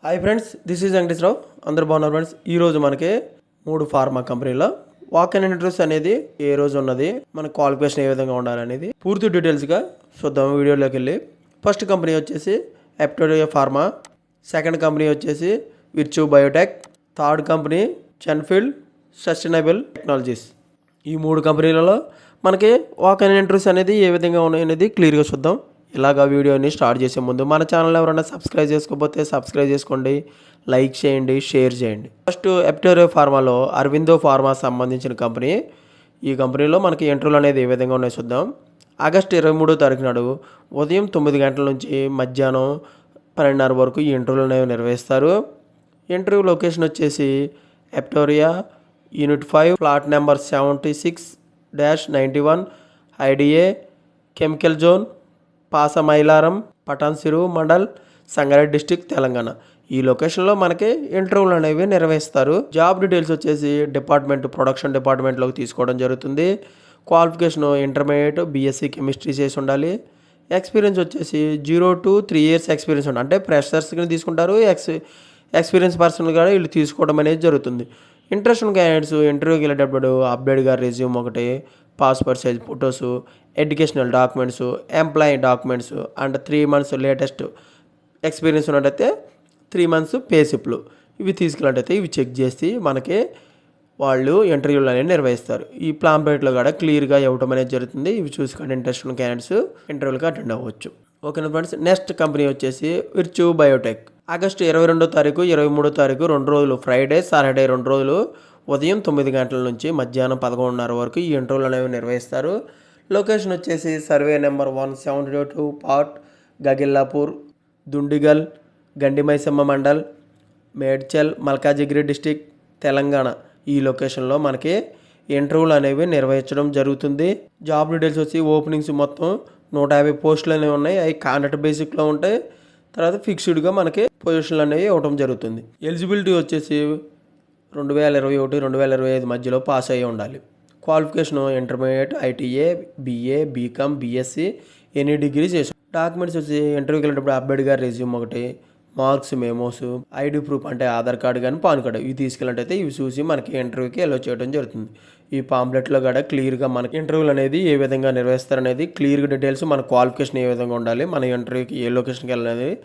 Hi friends, this is Venkateswara Rao. అందరూ బాగున్నారు friends. ఈరోజు మనకి 3 ఫార్మా కంపెనీలో వాక్ ఇన్ ఇంటర్వ్యూస్ అనేది ఏ రోజు ఉన్నది, మన క్వాలిఫికేషన్ ఏ విధంగా ఉండాలనేది పూర్తి డీటెయిల్స్గా చూద్దాం వీడియోలోకి వెళ్ళి. ఫస్ట్ కంపెనీ వచ్చేసి ఎప్టోరియా ఫార్మా, సెకండ్ కంపెనీ వచ్చేసి Virchow Biotech, third company Genfield Sustainable Technologies. ఈ 3 కంపెనీలలో మనకి వాక్ ఇన్ ఇంటర్వ్యూస్ అనేది ఏ విధంగా ఉన్నాయనేది క్లియర్గా చూద్దాం. ఇలాగా వీడియోని స్టార్ట్ చేసే ముందు మన ఛానల్ ఎవరైనా సబ్స్క్రైబ్ చేసుకోకపోతే సబ్స్క్రైబ్ చేసుకోండి, లైక్ చేయండి, షేర్ చేయండి. ఫస్ట్ ఎప్టోరియా ఫార్మాలో అరవిందో ఫార్మా సంబంధించిన కంపెనీ. ఈ కంపెనీలో మనకి ఇంటర్వ్యూలు అనేది ఏ విధంగా ఉన్నాయో చూద్దాం. ఆగస్టు 23వ తారీఖు నాడు ఉదయం 9 గంటల నుంచి మధ్యాహ్నం 12:30 వరకు ఈ ఇంటర్వ్యూలు అనేవి నిర్వహిస్తారు. ఇంటర్వ్యూ లొకేషన్ వచ్చేసి Eptoria unit 5 plot number 76-91 IDA chemical zone Pashamylaram Patancheru mandal Sangareddy district Telangana. ఈ లొకేషన్లో మనకి ఇంటర్వ్యూలు అనేవి నిర్వహిస్తారు. జాబ్ డీటెయిల్స్ వచ్చేసి ప్రొడక్షన్ డిపార్ట్మెంట్లోకి తీసుకోవడం జరుగుతుంది. క్వాలిఫికేషన్ ఇంటర్మీడియట్ బీఎస్సీ కెమిస్ట్రీ చేసి ఉండాలి. ఎక్స్పీరియన్స్ వచ్చేసి 0 to 3 years ఎక్స్పీరియన్స్ ఉండాలి. అంటే ఫ్రెషర్స్కి తీసుకుంటారు, ఎక్స్పీరియన్స్ పర్సన్ కూడా వీళ్ళు తీసుకోవడం అనేది జరుగుతుంది. ఇంట్రెస్ట్ ఉన్న క్యాండిడేట్స్ ఇంటర్వ్యూకి వెళ్ళేటప్పుడు అప్డేట్గా రెజ్యూమ్ ఒకటి, passport size photos, educational documents, employee documents and 3 months latest experience ఉన్నట్టయితే 3 months పే స్లిప్లు ఇవి తీసుకెళ్ళినట్టయితే ఇవి చెక్ చేసి మనకి వాళ్ళు ఇంటర్వ్యూలు అనేవి నిర్వహిస్తారు. ఈ ప్లాంప్లెట్లో కూడా క్లియర్గా ఇవ్వడం అనేది జరుగుతుంది. ఇవి చూసుకొని ఇంట్రెస్ట్ ఉన్న క్యాండిడేట్స్ ఇంటర్వ్యూకి అటెండ్ అవ్వచ్చు. ఓకేనా ఫ్రెండ్స్. నెక్స్ట్ కంపెనీ వచ్చేసి విర్చూ బయోటెక్. ఆగస్టు 22వ తారీఖు 23వ తారీఖు 2 రోజులు ఫ్రైడే సాటర్డే 2 రోజులు ఉదయం 9 గంటల నుంచి మధ్యాహ్నం 11:30 వరకు ఈ ఇంటర్వ్యూలు అనేవి నిర్వహిస్తారు. లొకేషన్ వచ్చేసి survey number 172 part Gagillapur Dundigal Gandimaisamma mandal Medchal Malkajgiri district Telangana. ఈ లొకేషన్లో మనకి ఇంటర్వ్యూలు అనేవి నిర్వహించడం జరుగుతుంది. జాబ్ డీటెయిల్స్ వచ్చి ఓపెనింగ్స్ మొత్తం 150 పోస్టులు అనేవి ఉన్నాయి. అవి కాంట్రాక్ట్ బేసిక్లో ఉంటాయి. తర్వాత ఫిక్స్డ్గా మనకి పొజిషన్లు అనేవి ఇవ్వడం జరుగుతుంది. ఎలిజిబిలిటీ వచ్చేసి 2021-2025 మధ్యలో పాస్ అయ్యి ఉండాలి. Qualification intermediate ITI BA BCom BSc any degree చేసి. డాక్యుమెంట్స్ వచ్చి ఇంటర్వ్యూకి వెళ్ళేటప్పుడు అప్డేట్గా రెజ్యూమ్ ఒకటి, మార్క్స్ మెమోస్, ఐడి ప్రూఫ్ అంటే ఆధార్ కార్డు కానీ పాన్ కార్డు ఇవి తీసుకెళ్ళినట్టయితే ఇవి చూసి మనకి ఇంటర్వ్యూకి అలో చేయడం జరుగుతుంది. ఈ పాంప్లెట్లో కూడా క్లియర్గా మనకి ఇంటర్వ్యూలు అనేది ఏ విధంగా నిర్వహిస్తారనేది క్లియర్గా డీటెయిల్స్, మన క్వాలిఫికేషన్ ఏ విధంగా ఉండాలి, మన ఇంటర్వ్యూకి ఏ లొకేషన్కి వెళ్ళాలనేది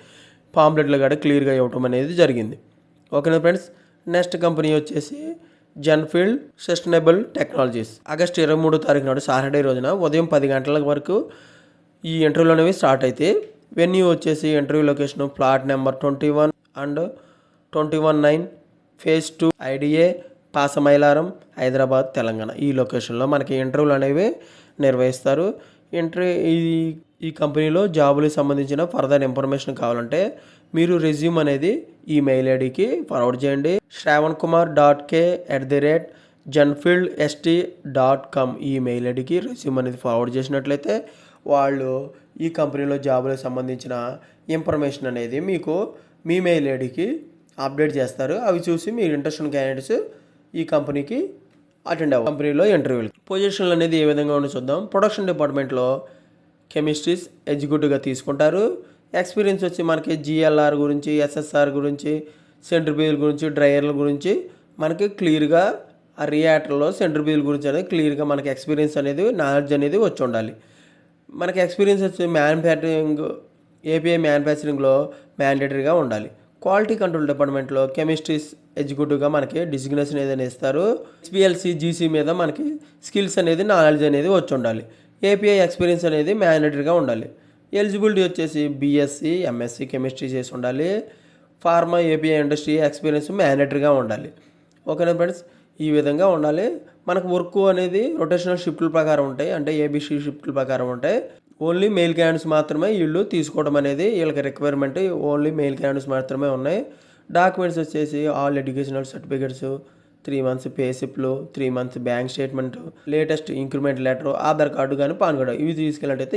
పాంప్లెట్లో కూడా క్లియర్గా ఇవ్వడం అనేది జరిగింది. ఓకేనా ఫ్రెండ్స్. నెక్స్ట్ కంపెనీ వచ్చేసి జెన్ఫీల్డ్ సస్టైనబుల్ టెక్నాలజీస్. ఆగస్టు 23వ తారీఖు నాడు సాటర్డే రోజున ఉదయం 10 గంటల వరకు ఈ ఇంటర్వ్యూలు అనేవి స్టార్ట్ అయితే వెన్యూ వచ్చేసి interview location plot number 21 and 21-9 phase 2 IDA Pashamylaram Hyderabad Telangana. ఈ లొకేషన్లో మనకి ఇంటర్వ్యూలు అనేవి నిర్వహిస్తారు. ఈ కంపెనీలో జాబులకు సంబంధించిన ఫర్దర్ ఇన్ఫర్మేషన్ కావాలంటే మీరు రెజ్యూమ్ అనేది ఈ మెయిల్ ఐడికి ఫార్వర్డ్ చేయండి. shravankumar.k@genfieldst.com ఈ మెయిల్ ఐడికి రెజ్యూమ్ అనేది ఫార్వర్డ్ చేసినట్లయితే వాళ్ళు ఈ కంపెనీలో జాబులకు సంబంధించిన ఇన్ఫర్మేషన్ అనేది మీకు మీ మెయిల్ ఐడికి అప్డేట్ చేస్తారు. అవి చూసి మీరు ఇంట్రెస్ట్ ఉన్న క్యాండిడేట్స్ ఈ కంపెనీకి అటెండ్ అవ్వాలి. కంపెనీలో ఇంటర్వ్యూలు పొజిషన్లు అనేది ఏ విధంగా ఉందో చూద్దాం. ప్రొడక్షన్ డిపార్ట్మెంట్లో కెమిస్ట్రీస్ ఎగ్జిక్యూటివ్గా తీసుకుంటారు. ఎక్స్పీరియన్స్ వచ్చి మనకి జిఎల్ఆర్ గురించి, ఎస్ఎస్ఆర్ గురించి, సెంట్రిఫ్యూగల్ గురించి, డ్రైయర్ల గురించి మనకి క్లియర్గా ఆ రియాక్టర్లో సెంట్రిఫ్యూగల్ గురించి అనేది క్లియర్గా మనకి ఎక్స్పీరియన్స్ అనేది నాలెడ్జ్ అనేది వచ్చి ఉండాలి. మనకి ఎక్స్పీరియన్స్ వచ్చి ఏపీఐ మ్యానుఫ్యాక్చరింగ్లో మ్యాండేటరీగా ఉండాలి. క్వాలిటీ కంట్రోల్ డిపార్ట్మెంట్లో కెమిస్ట్రీస్ ఎగ్జిక్యూటివ్గా మనకి డిజిగ్నేషన్ ఏదైనా ఇస్తారు. ఎస్పీఎల్సీ జీసీ మీద మనకి స్కిల్స్ అనేది నాలెడ్జ్ అనేది వచ్చి ఉండాలి. ఏపీఐ ఎక్స్పీరియన్స్ అనేది మ్యాండేటరీగా ఉండాలి. ఎలిజిబిలిటీ వచ్చేసి బీఎస్సీ ఎంఎస్సీ కెమిస్ట్రీ చేసి ఉండాలి. ఫార్మా ఏపీఐ ఇండస్ట్రీ ఎక్స్పీరియన్స్ మ్యాండేటరీగా ఉండాలి. ఓకేనా ఫ్రెండ్స్. ఈ విధంగా ఉండాలి. మనకు వర్క్ అనేది రొటేషనల్ షిఫ్ట్ల ప్రకారం ఉంటాయి, అంటే ఏబీసీ షిఫ్ట్ల ప్రకారం ఉంటాయి. ఓన్లీ మెయిల్ క్యాండిడేట్స్ మాత్రమే వీళ్ళు తీసుకోవడం అనేది వీళ్ళకి రిక్వైర్మెంట్. ఓన్లీ మెయిల్ క్యాండిడేట్స్ మాత్రమే ఉన్నాయి. డాక్యుమెంట్స్ వచ్చేసి all educational certificates, 3 months pay స్లిప్లు, 3 months bank statement, latest increment letter, Aadhaar card కానీ పాన్ కార్డు ఇవి తీసుకెళ్ళినట్టయితే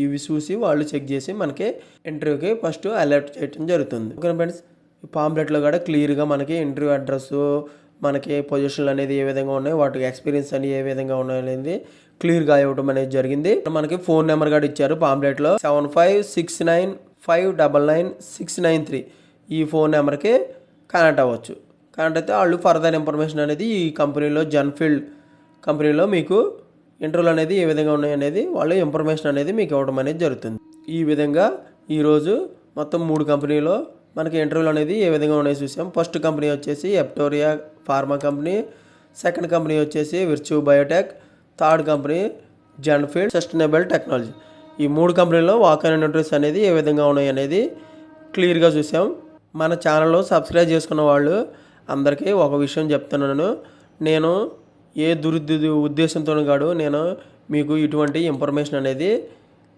ఇవి చూసి వాళ్ళు చెక్ చేసి మనకి ఇంటర్వ్యూకి ఫస్ట్ అలర్ట్ చేయడం జరుగుతుంది. Okay friends. ఈ పాంప్లెట్లో కూడా క్లియర్గా మనకి ఇంటర్వ్యూ అడ్రస్, మనకి పొజిషన్లు అనేది ఏ విధంగా ఉన్నాయి, వాటికి ఎక్స్పీరియన్స్ అని ఏ విధంగా ఉన్నాయి అనేది క్లియర్గా ఇవ్వడం అనేది జరిగింది. మనకి ఫోన్ నెంబర్ కూడా ఇచ్చారు పాంప్లెట్లో 7569599693. ఈ ఫోన్ నెంబర్కి కనెక్ట్ అవ్వచ్చు. కనెక్ట్ అయితే వాళ్ళు ఫర్దర్ ఇన్ఫర్మేషన్ అనేది ఈ కంపెనీలో జన్ఫీల్డ్ కంపెనీలో మీకు ఇంటర్వ్యూలు అనేది ఏ విధంగా ఉన్నాయనేది వాళ్ళు ఇన్ఫర్మేషన్ అనేది మీకు ఇవ్వడం అనేది జరుగుతుంది. ఈ విధంగా ఈరోజు మొత్తం 3 కంపెనీలో మనకి ఇంటర్వ్యూలు అనేది ఏ విధంగా ఉన్నాయో చూసాం. ఫస్ట్ కంపెనీ వచ్చేసి Eptoria pharma company, second company వచ్చేసి Virchow Biotech, third company Genfield Sustainable Technology. ఈ 3 కంపెనీల్లో వాక్-ఇన్ ఇంటర్వ్యూస్ అనేది ఏ విధంగా ఉన్నాయి అనేది క్లియర్గా చూసాం. మన ఛానల్లో సబ్స్క్రైబ్ చేసుకున్న వాళ్ళు అందరికీ ఒక విషయం చెప్తున్నాను. నేను ఏ ఉద్దేశంతో కాదు, నేను మీకు ఇటువంటి ఇన్ఫర్మేషన్ అనేది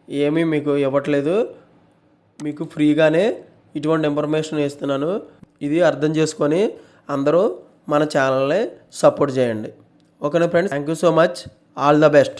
ఏమీ మీకు ఇవ్వట్లేదు. మీకు ఫ్రీగానే ఇటువంటి ఇన్ఫర్మేషన్ ఇస్తున్నాను. ఇది అర్థం చేసుకొని అందరూ మన ఛానల్ని సపోర్ట్ చేయండి. ఓకేనా friends, thank you so much. All the best.